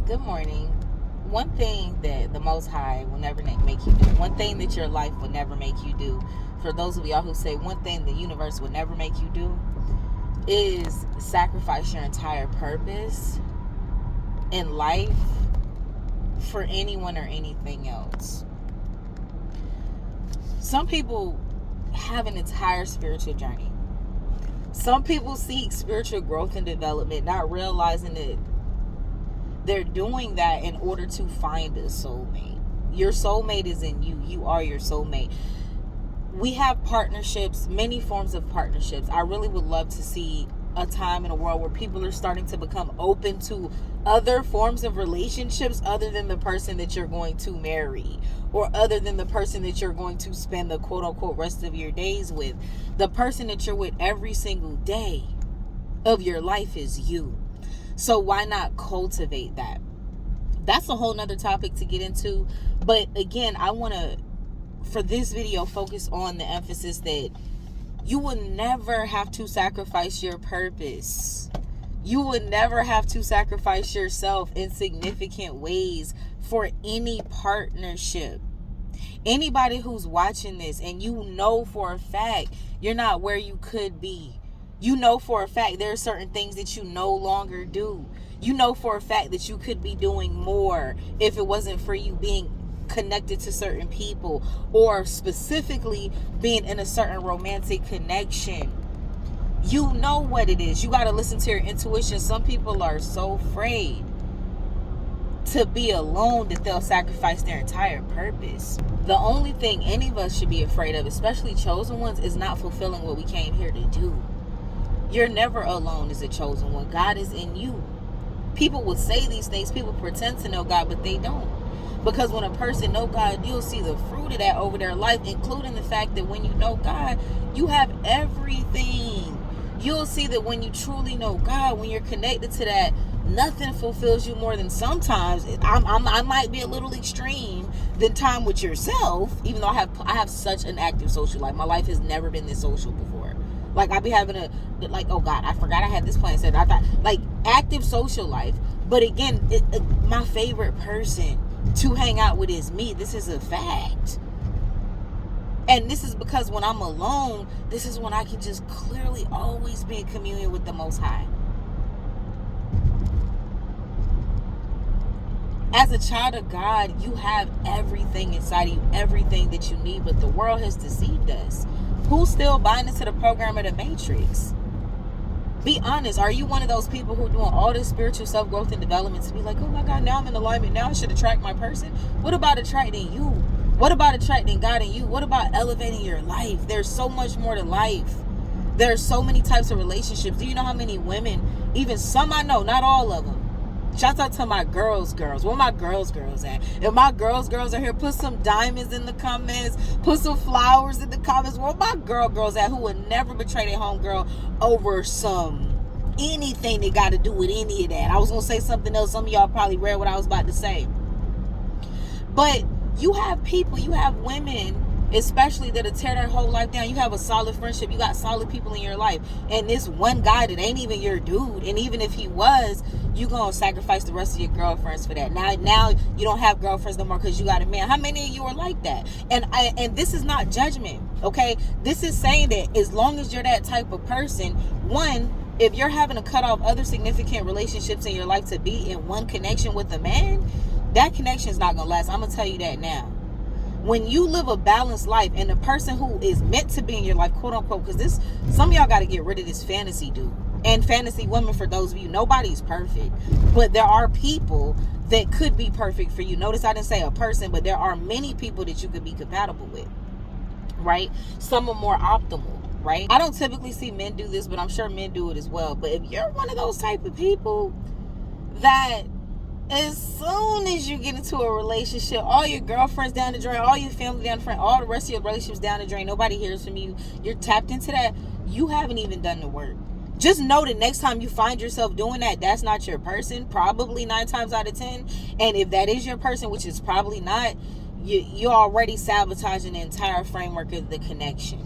Good morning. One thing that the Most High will never make you do, one thing that your life will never make you do, for those of y'all who say one thing the universe will never make you do, is sacrifice your entire purpose in life for anyone or anything else. Some people have an entire spiritual journey. Some people seek spiritual growth and development, not realizing that they're doing that in order to find a soulmate. Your soulmate is in you. You are your soulmate. We have partnerships, many forms of partnerships. I really would love to see a time in a world where people are starting to become open to other forms of relationships other than the person that you're going to marry, or other than the person that you're going to spend the quote unquote rest of your days with. The person that you're with every single day of your life is you. So why not cultivate that? That's a whole nother topic to get into. But again, I want to, for this video, focus on the emphasis that you will never have to sacrifice your purpose. You would never have to sacrifice yourself in significant ways for any partnership. Anybody who's watching this and you know for a fact you're not where you could be, you know for a fact there are certain things that you no longer do. You know for a fact that you could be doing more if it wasn't for you being connected to certain people, or specifically being in a certain romantic connection. You know what it is. You got to listen to your intuition. Some people are so afraid to be alone that they'll sacrifice their entire purpose. The only thing any of us should be afraid of, especially chosen ones, is not fulfilling what we came here to do. You're never alone as a chosen one. God is in you. People will say these things. People pretend to know God, but they don't. Because when a person knows God, you'll see the fruit of that over their life, including the fact that when you know God, you have everything. You'll see that when you truly know God, when you're connected to that, nothing fulfills you more than sometimes. I might be a little extreme than time with yourself, even though I have such an active social life. My life has never been this social before. Like, I be having oh God, I forgot I had this plan set. I thought, like, active social life. But again, my favorite person to hang out with is me. This is a fact. And this is because when I'm alone, this is when I can just clearly always be in communion with the Most High. As a child of God, you have everything inside of you, everything that you need, but the world has deceived us. Who's still buying into the program of the Matrix? Be honest. Are you one of those people who are doing all this spiritual self-growth and development to be like, oh my God, now I'm in alignment, now I should attract my person? What about attracting you? What about attracting God in you? What about elevating your life? There's so much more to life. There's so many types of relationships. Do you know how many women, even some I know, not all of them. Shout out to my girls. Where my girls at? If my girls are here, put some diamonds in the comments. Put some flowers in the comments. Where my girls at, who would never betray their homegirl over some anything that got to do with any of that. I was going to say something else. Some of y'all probably read what I was about to say. But you have people, you have women, especially that'll tear their whole life down. You have a solid friendship. You got solid people in your life. And this one guy that ain't even your dude, and even if he was, you gonna sacrifice the rest of your girlfriends for that. Now you don't have girlfriends no more because you got a man. How many of you are like that? And this is not judgment, okay? This is saying that as long as you're that type of person, one, if you're having to cut off other significant relationships in your life to be in one connection with a man, that connection is not gonna last. I'm gonna tell you that now. When you live a balanced life, and the person who is meant to be in your life, quote unquote, because some of y'all got to get rid of this fantasy dude and fantasy women. For those of you, nobody's perfect, but there are people that could be perfect for you. Notice I didn't say a person, but there are many people that you could be compatible with, right? Some are more optimal, right? I don't typically see men do this, but I'm sure men do it as well. But if you're one of those type of people that as soon as you get into a relationship, all your girlfriends down the drain, all your family down the drain, all the rest of your relationships down the drain, nobody hears from you, you're tapped into that, you haven't even done the work. Just know that next time you find yourself doing that, that's not your person, probably 9 times out of 10. And if that is your person, which is probably not, you're already sabotaging the entire framework of the connection.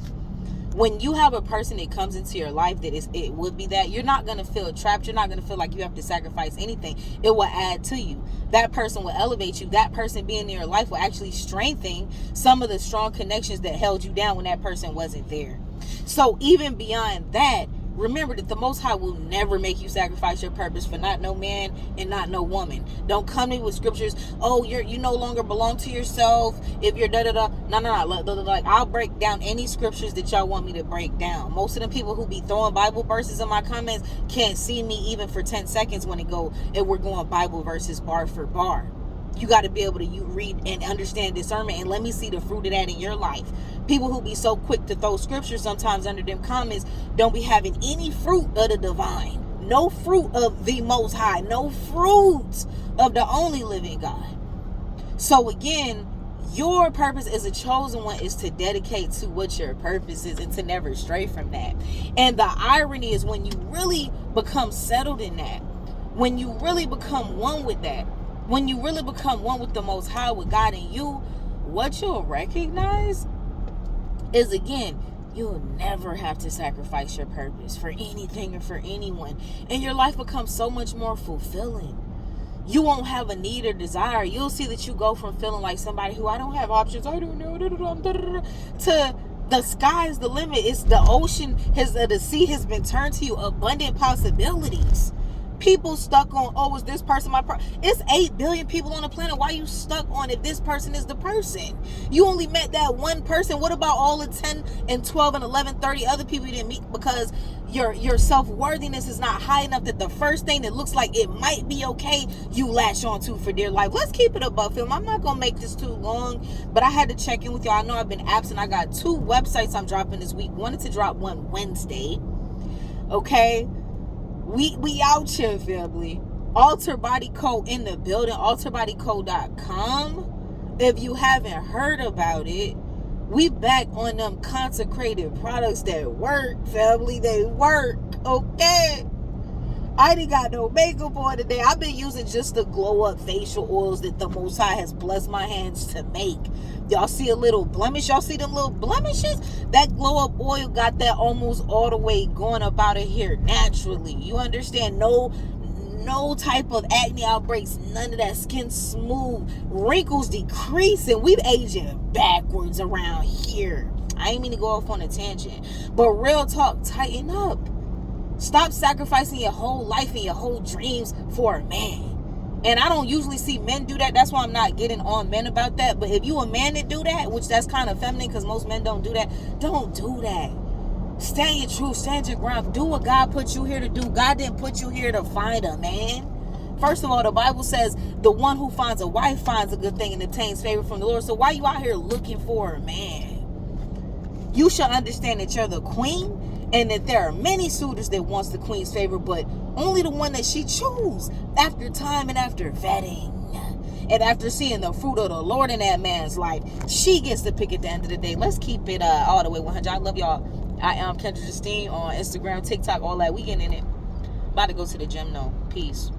When you have a person that comes into your life it would be that, you're not going to feel trapped. You're not going to feel like you have to sacrifice anything. It will add to you. That person will elevate you. That person being in your life will actually strengthen some of the strong connections that held you down when that person wasn't there. So even beyond that, remember that the Most High will never make you sacrifice your purpose for not no man and not no woman. Don't come in with scriptures, oh, you no longer belong to yourself if you're da-da-da. No. Like, I'll break down any scriptures that y'all want me to break down. Most of them people who be throwing Bible verses in my comments can't see me even for 10 seconds when we're going Bible verses bar for bar. You got to be able to read and understand discernment, and let me see the fruit of that in your life. People who be so quick to throw scripture sometimes under them comments don't be having any fruit of the divine. No fruit of the Most High. No fruit of the only living God. So again, your purpose as a chosen one is to dedicate to what your purpose is and to never stray from that. And the irony is, when you really become settled in that, when you really become one with that, when you really become one with the Most High, with God and you, what you'll recognize is, again, you'll never have to sacrifice your purpose for anything or for anyone. And your life becomes so much more fulfilling. You won't have a need or desire. You'll see that you go from feeling like somebody who, I don't have options, I don't know, to the sky's the limit. It's the ocean, the sea has been turned to you. Abundant possibilities. People stuck on, oh, is this person my It's 8 billion people on the planet. Why are you stuck on if this person is the person? You only met that one person. What about all the 10 and 12 and 11, 30 other people you didn't meet because your self-worthiness is not high enough that the first thing that looks like it might be okay, you latch on to for dear life. Let's keep it above film. I'm not going to make this too long, but I had to check in with y'all. I know I've been absent. I got 2 websites I'm dropping this week. Wanted to drop one Wednesday. Okay? We out here, family. Alter Body Co. in the building. alterbodyco.com. If you haven't heard about it, we back on them consecrated products that work, family. They work, okay? I ain't got no makeup on today. I've been using just the glow up facial oils that the Most High has blessed my hands to make. Y'all see a little blemish? Y'all see them little blemishes? That glow up oil got that almost all the way going up out of here naturally. You understand? No type of acne outbreaks, none of that. Skin smooth, wrinkles decreasing. We've aging backwards around here. I ain't mean to go off on a tangent, but real talk, tighten up. Stop sacrificing your whole life and your whole dreams for a man. And I don't usually see men do that. That's why I'm not getting on men about that. But if you a man that do that, which that's kind of feminine because most men don't do that, don't do that. Stand your truth, stand your ground. Do what God put you here to do. God didn't put you here to find a man. First of all, the Bible says the one who finds a wife finds a good thing and obtains favor from the Lord. So why you out here looking for a man? You should understand that you're the queen and that there are many suitors that wants the queen's favor, but only the one that she choose after time and after vetting. And after seeing the fruit of the Lord in that man's life, she gets to pick at the end of the day. Let's keep it all the way 100. I love y'all. I am Kendra Justine on Instagram, TikTok, all that. We getting in it. About to go to the gym, though. Peace.